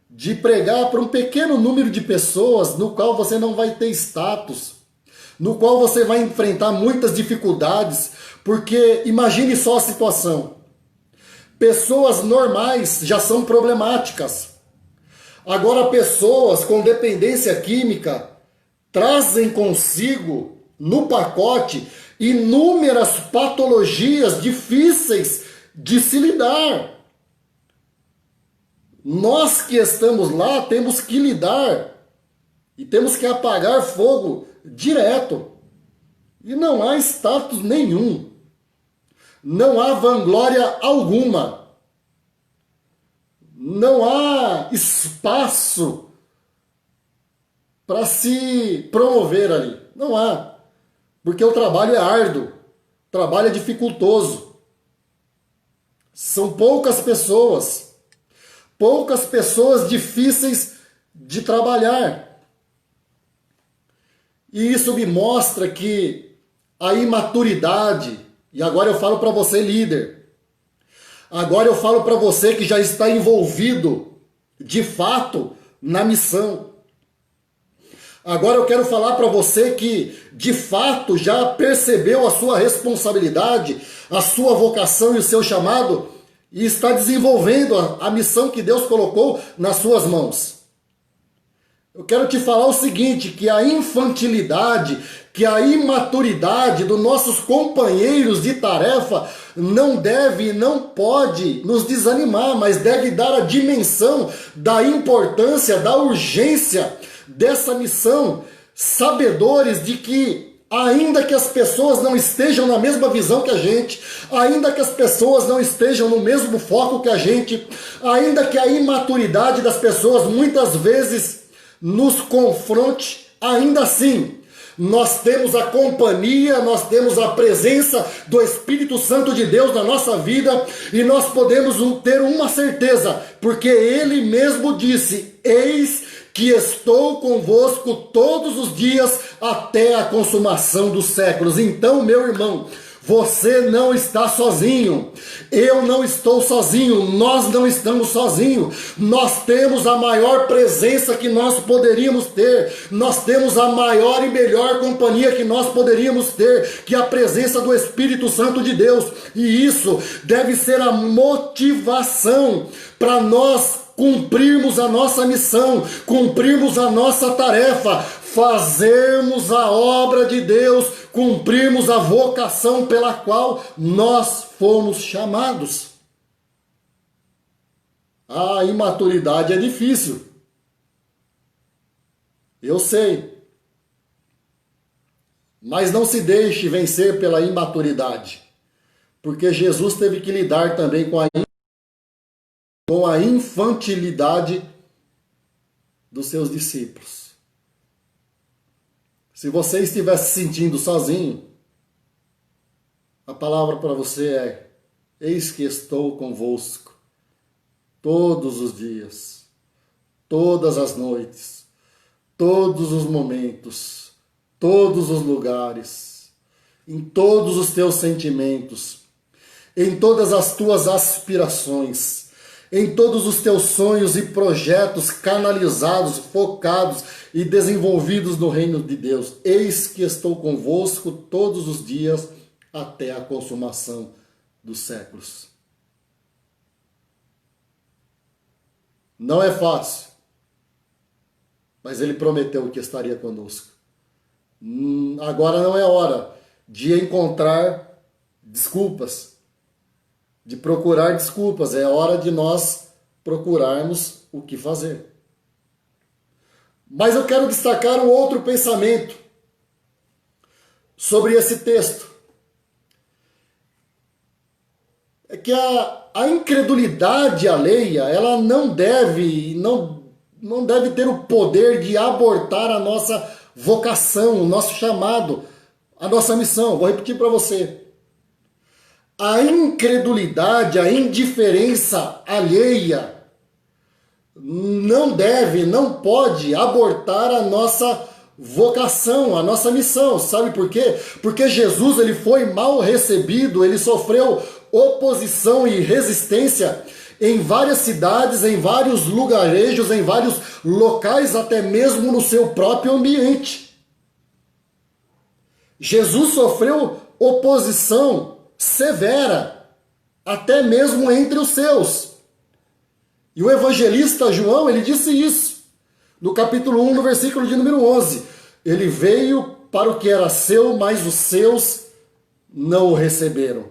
de pregar para um pequeno número de pessoas, no qual você não vai ter status, no qual você vai enfrentar muitas dificuldades, porque imagine só a situação. Pessoas normais já são problemáticas. Agora, pessoas com dependência química trazem consigo, no pacote, inúmeras patologias difíceis de se lidar. Nós que estamos lá temos que lidar e temos que apagar fogo direto. E não há status nenhum, não há vanglória alguma, não há espaço para se promover ali, não há, porque o trabalho é árduo, o trabalho é dificultoso. São poucas pessoas difíceis de trabalhar. E isso me mostra que a imaturidade, e agora eu falo para você, líder, agora eu falo para você que já está envolvido, de fato, na missão. Agora eu quero falar para você que, de fato, já percebeu a sua responsabilidade, a sua vocação e o seu chamado, e está desenvolvendo a missão que Deus colocou nas suas mãos. Eu quero te falar o seguinte, que a infantilidade, que a imaturidade dos nossos companheiros de tarefa não deve e não pode nos desanimar, mas deve dar a dimensão da importância, da urgência dessa missão, sabedores de que ainda que as pessoas não estejam na mesma visão que a gente, ainda que as pessoas não estejam no mesmo foco que a gente, ainda que a imaturidade das pessoas muitas vezes nos confronte, ainda assim, nós temos a companhia, nós temos a presença do Espírito Santo de Deus na nossa vida e nós podemos ter uma certeza, porque Ele mesmo disse: eis que estou convosco todos os dias até a consumação dos séculos. Então, meu irmão, você não está sozinho, eu não estou sozinho, nós não estamos sozinhos, nós temos a maior presença que nós poderíamos ter, nós temos a maior e melhor companhia que nós poderíamos ter, que é a presença do Espírito Santo de Deus, e isso deve ser a motivação para nós cumprirmos a nossa missão, cumprirmos a nossa tarefa, fazermos a obra de Deus, cumprirmos a vocação pela qual nós fomos chamados. A imaturidade é difícil. Eu sei. Mas não se deixe vencer pela imaturidade, porque Jesus teve que lidar também com a infantilidade dos seus discípulos. Se você estiver se sentindo sozinho, a palavra para você é: eis que estou convosco todos os dias, todas as noites, todos os momentos, todos os lugares, em todos os teus sentimentos, em todas as tuas aspirações, em todos os teus sonhos e projetos canalizados, focados e desenvolvidos no reino de Deus. Eis que estou convosco todos os dias até a consumação dos séculos. Não é fácil, mas Ele prometeu que estaria conosco. Agora não é hora de encontrar desculpas, de procurar desculpas, é hora de nós procurarmos o que fazer. Mas eu quero destacar um outro pensamento sobre esse texto. É que a incredulidade alheia, ela não deve ter o poder de abortar a nossa vocação, o nosso chamado, a nossa missão. Vou repetir para você. A incredulidade, a indiferença alheia não pode abortar a nossa vocação, a nossa missão. Sabe por quê? Porque Jesus ele foi mal recebido, ele sofreu oposição e resistência em várias cidades, em vários lugarejos, em vários locais, até mesmo no seu próprio ambiente. Jesus sofreu oposição severa, até mesmo entre os seus. E o evangelista João, ele disse isso, no capítulo 1, no versículo de número 11. Ele veio para o que era seu, mas os seus não o receberam.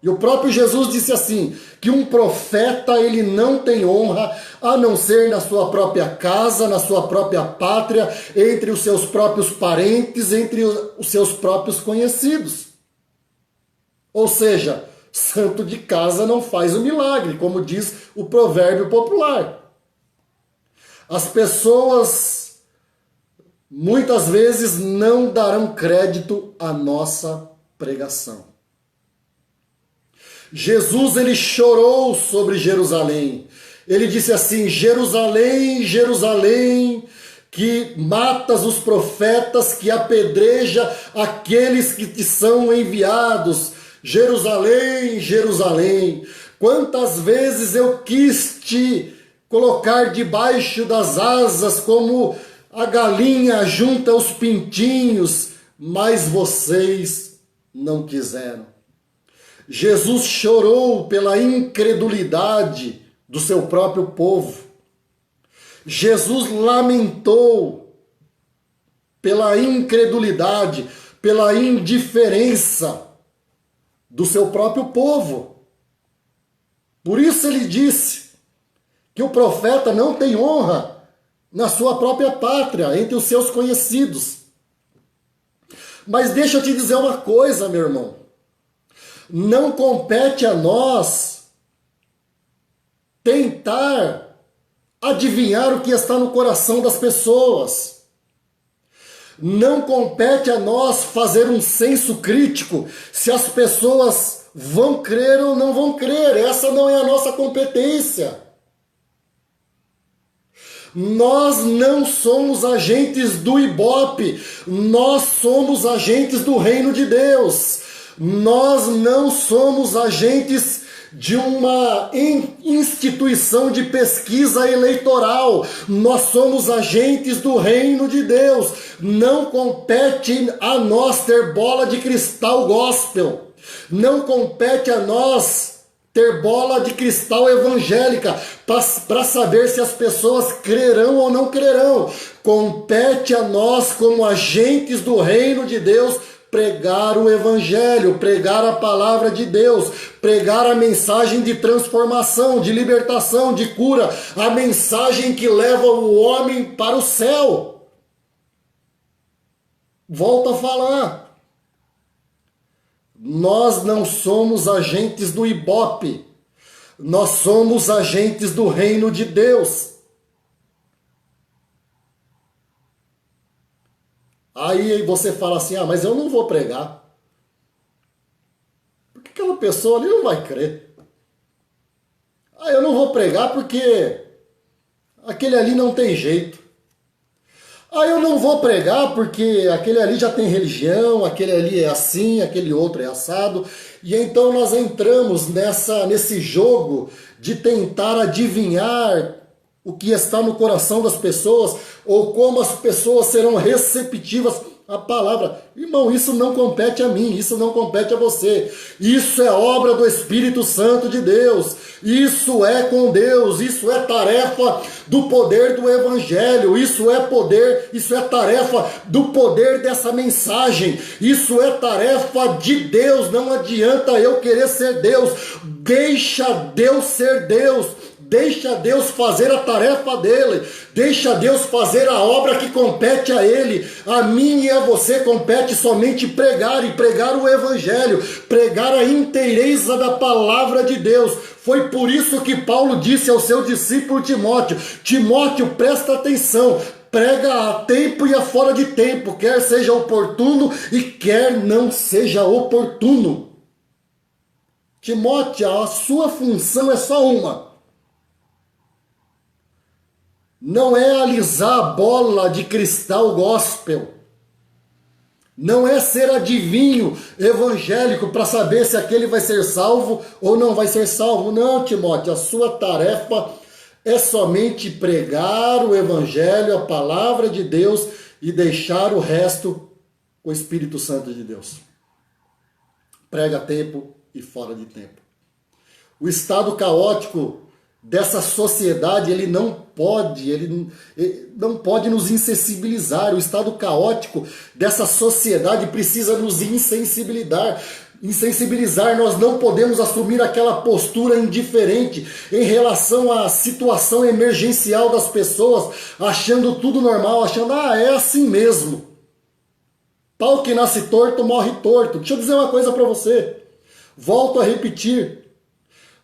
E o próprio Jesus disse assim, que um profeta ele não tem honra a não ser na sua própria casa, na sua própria pátria, entre os seus próprios parentes, entre os seus próprios conhecidos. Ou seja, santo de casa não faz o milagre, como diz o provérbio popular. As pessoas muitas vezes não darão crédito à nossa pregação. Jesus ele chorou sobre Jerusalém. Ele disse assim: Jerusalém, Jerusalém, que matas os profetas, que apedreja aqueles que te são enviados. Jerusalém, Jerusalém, quantas vezes eu quis te colocar debaixo das asas como a galinha junta os pintinhos, mas vocês não quiseram. Jesus chorou pela incredulidade do seu próprio povo. Jesus lamentou pela incredulidade, pela indiferença do seu próprio povo. Por isso ele disse que o profeta não tem honra na sua própria pátria, entre os seus conhecidos. Mas deixa eu te dizer uma coisa, meu irmão. Não compete a nós tentar adivinhar o que está no coração das pessoas. Não compete a nós fazer um senso crítico se as pessoas vão crer ou não vão crer. Essa não é a nossa competência. Nós não somos agentes do Ibope, nós somos agentes do reino de Deus. Nós não somos agentes de uma instituição de pesquisa eleitoral. Nós somos agentes do reino de Deus. Não compete a nós ter bola de cristal gospel. Não compete a nós ter bola de cristal evangélica para saber se as pessoas crerão ou não crerão. Compete a nós, como agentes do reino de Deus, pregar o evangelho, pregar a palavra de Deus, pregar a mensagem de transformação, de libertação, de cura, a mensagem que leva o homem para o céu. Volto a falar. Nós não somos agentes do Ibope, nós somos agentes do reino de Deus. Aí você fala assim, mas eu não vou pregar. Porque aquela pessoa ali não vai crer. Eu não vou pregar porque aquele ali não tem jeito. Eu não vou pregar porque aquele ali já tem religião, aquele ali é assim, aquele outro é assado. E então nós entramos nesse jogo de tentar adivinhar o que está no coração das pessoas, ou como as pessoas serão receptivas à palavra. Irmão, isso não compete a mim, isso não compete a você. Isso é obra do Espírito Santo de Deus. Isso é com Deus, isso é tarefa do poder do Evangelho, isso é poder, isso é tarefa do poder dessa mensagem, isso é tarefa de Deus. Não adianta eu querer ser Deus, deixa Deus ser Deus. Deixa Deus fazer a tarefa dele. Deixa Deus fazer a obra que compete a ele. A mim e a você compete somente pregar, e pregar o evangelho, pregar a inteireza da palavra de Deus. Foi por isso que Paulo disse ao seu discípulo Timóteo: Timóteo, presta atenção, prega a tempo e a fora de tempo, quer seja oportuno e quer não seja oportuno. Timóteo, a sua função é só uma. Não é alisar a bola de cristal gospel. Não é ser adivinho evangélico para saber se aquele vai ser salvo ou não vai ser salvo. Não, Timóteo, a sua tarefa é somente pregar o evangelho, a palavra de Deus, e deixar o resto com o Espírito Santo de Deus. Prega a tempo e fora de tempo. O estado caótico dessa sociedade, ele não pode nos insensibilizar. O estado caótico dessa sociedade precisa nos insensibilizar. Nós não podemos assumir aquela postura indiferente em relação à situação emergencial das pessoas, achando tudo normal, achando, é assim mesmo. Pau que nasce torto, morre torto. Deixa eu dizer uma coisa para você. Volto a repetir.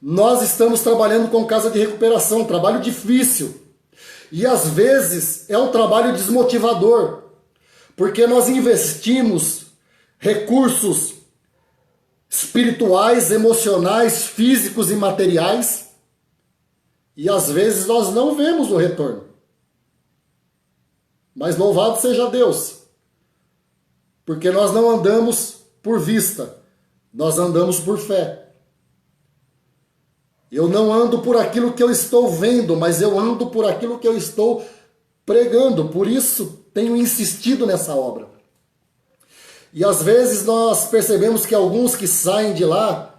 Nós estamos trabalhando com casa de recuperação, um trabalho difícil. E às vezes é um trabalho desmotivador, porque nós investimos recursos espirituais, emocionais, físicos e materiais, e às vezes nós não vemos o retorno. Mas louvado seja Deus, porque nós não andamos por vista, nós andamos por fé. Eu não ando por aquilo que eu estou vendo, mas eu ando por aquilo que eu estou pregando. Por isso tenho insistido nessa obra. E às vezes nós percebemos que alguns que saem de lá,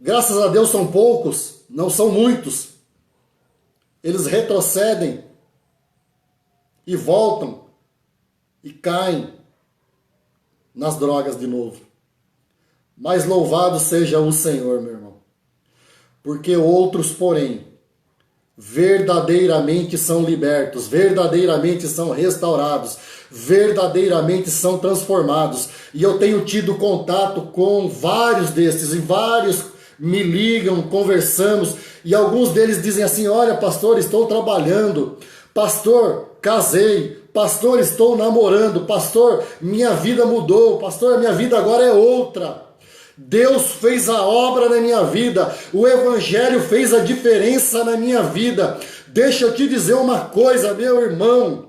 graças a Deus são poucos, não são muitos. Eles retrocedem e voltam e caem nas drogas de novo. Mas louvado seja o Senhor, meu irmão. Porque outros, porém, verdadeiramente são libertos, verdadeiramente são restaurados, verdadeiramente são transformados. E eu tenho tido contato com vários desses, e vários me ligam, conversamos, e alguns deles dizem assim: olha, pastor, estou trabalhando, pastor, casei, pastor, estou namorando, pastor, minha vida mudou, pastor, minha vida agora é outra. Deus fez a obra na minha vida, o Evangelho fez a diferença na minha vida. Deixa eu te dizer uma coisa, meu irmão,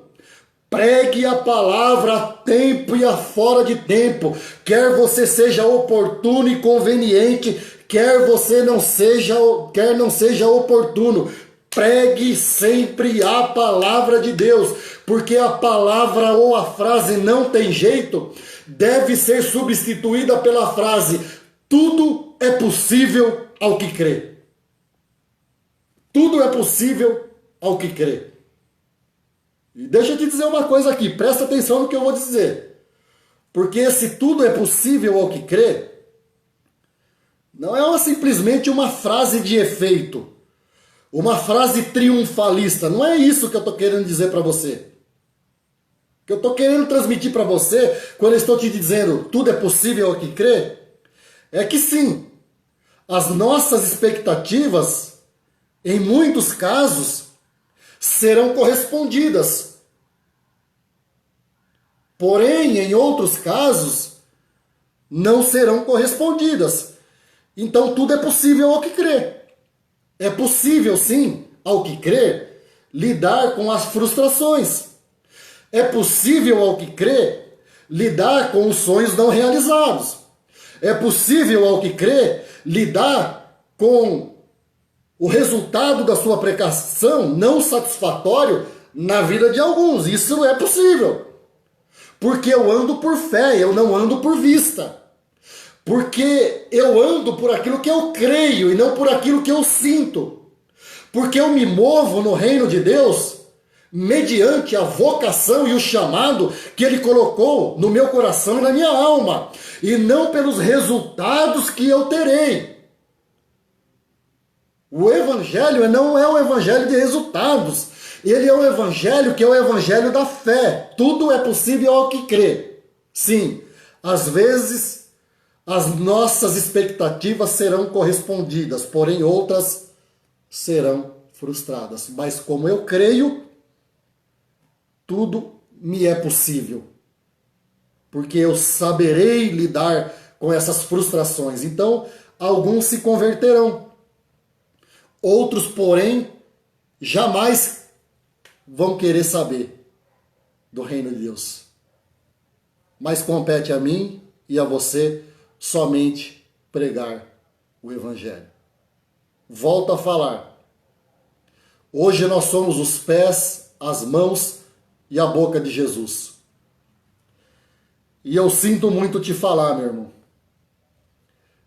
pregue a palavra a tempo e a fora de tempo, quer você seja oportuno e conveniente, quer não seja oportuno, pregue sempre a palavra de Deus, porque a palavra ou a frase não tem jeito, deve ser substituída pela frase: tudo é possível ao que crê. Tudo é possível ao que crê. E deixa eu te dizer uma coisa aqui, presta atenção no que eu vou dizer. Porque se tudo é possível ao que crê, não é simplesmente uma frase de efeito, uma frase triunfalista. Não é isso que eu estou querendo dizer para você. O que eu estou querendo transmitir para você, quando eu estou te dizendo tudo é possível ao que crê, é que sim, as nossas expectativas, em muitos casos, serão correspondidas. Porém, em outros casos, não serão correspondidas. Então, tudo é possível ao que crê. É possível, sim, ao que crê, lidar com as frustrações. É possível ao que crê, lidar com os sonhos não realizados. É possível ao que crê, lidar com o resultado da sua pregação não satisfatório na vida de alguns. Isso é possível. Porque eu ando por fé, eu não ando por vista. Porque eu ando por aquilo que eu creio e não por aquilo que eu sinto. Porque eu me movo no reino de Deus mediante a vocação e o chamado que Ele colocou no meu coração e na minha alma, e não pelos resultados que eu terei. O Evangelho não é um evangelho de resultados, ele é um evangelho que é o evangelho da fé. Tudo é possível ao que crê. Sim, às vezes as nossas expectativas serão correspondidas, porém outras serão frustradas. Mas como eu creio, tudo me é possível, porque eu saberei lidar com essas frustrações. Então, alguns se converterão, outros, porém, jamais vão querer saber do reino de Deus. Mas compete a mim e a você somente pregar o Evangelho. Volto a falar. Hoje nós somos os pés, as mãos e a boca de Jesus. E eu sinto muito te falar, meu irmão.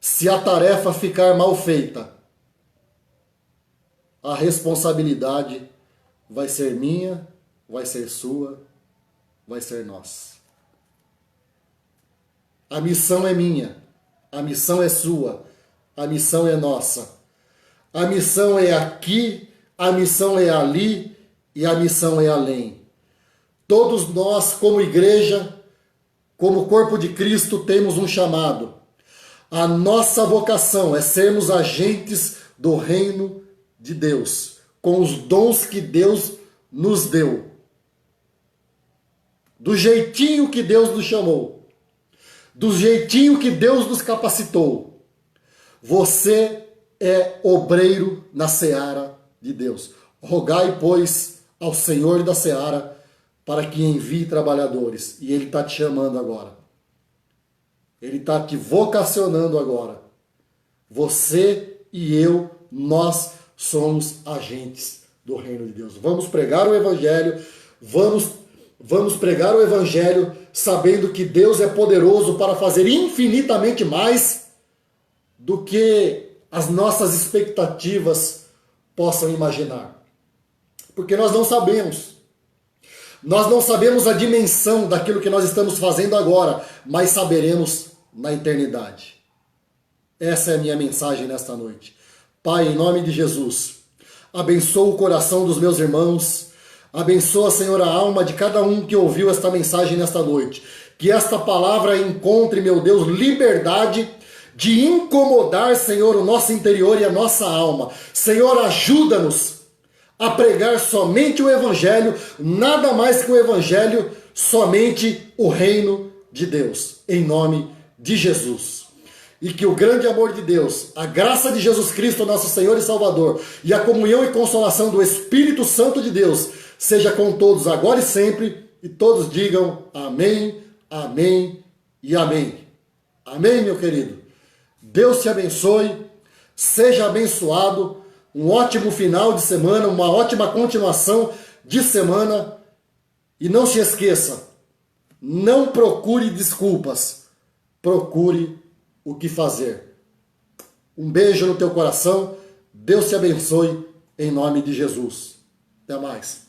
Se a tarefa ficar mal feita, a responsabilidade vai ser minha, vai ser sua, vai ser nossa. A missão é minha, a missão é sua, a missão é nossa. A missão é aqui, a missão é ali e a missão é além. Todos nós, como igreja, como corpo de Cristo, temos um chamado. A nossa vocação é sermos agentes do reino de Deus, com os dons que Deus nos deu. Do jeitinho que Deus nos chamou. Do jeitinho que Deus nos capacitou. Você é obreiro na seara de Deus. Rogai, pois, ao Senhor da seara para que envie trabalhadores. E Ele está te chamando agora. Ele está te vocacionando agora. Você e eu, nós somos agentes do reino de Deus. Vamos pregar o Evangelho, vamos pregar o Evangelho sabendo que Deus é poderoso para fazer infinitamente mais do que as nossas expectativas possam imaginar. Porque nós não sabemos. Nós não sabemos a dimensão daquilo que nós estamos fazendo agora, mas saberemos na eternidade. Essa é a minha mensagem nesta noite. Pai, em nome de Jesus, abençoa o coração dos meus irmãos, abençoa, Senhor, a alma de cada um que ouviu esta mensagem nesta noite. Que esta palavra encontre, meu Deus, liberdade de incomodar, Senhor, o nosso interior e a nossa alma. Senhor, ajuda-nos a pregar somente o Evangelho, nada mais que o Evangelho, somente o reino de Deus, em nome de Jesus. E que o grande amor de Deus, a graça de Jesus Cristo, nosso Senhor e Salvador, e a comunhão e consolação do Espírito Santo de Deus, seja com todos agora e sempre, e todos digam amém, amém e amém. Amém, meu querido? Deus te abençoe, seja abençoado, um ótimo final de semana, uma ótima continuação de semana. E não se esqueça, não procure desculpas, procure o que fazer. Um beijo no teu coração, Deus te abençoe, em nome de Jesus. Até mais.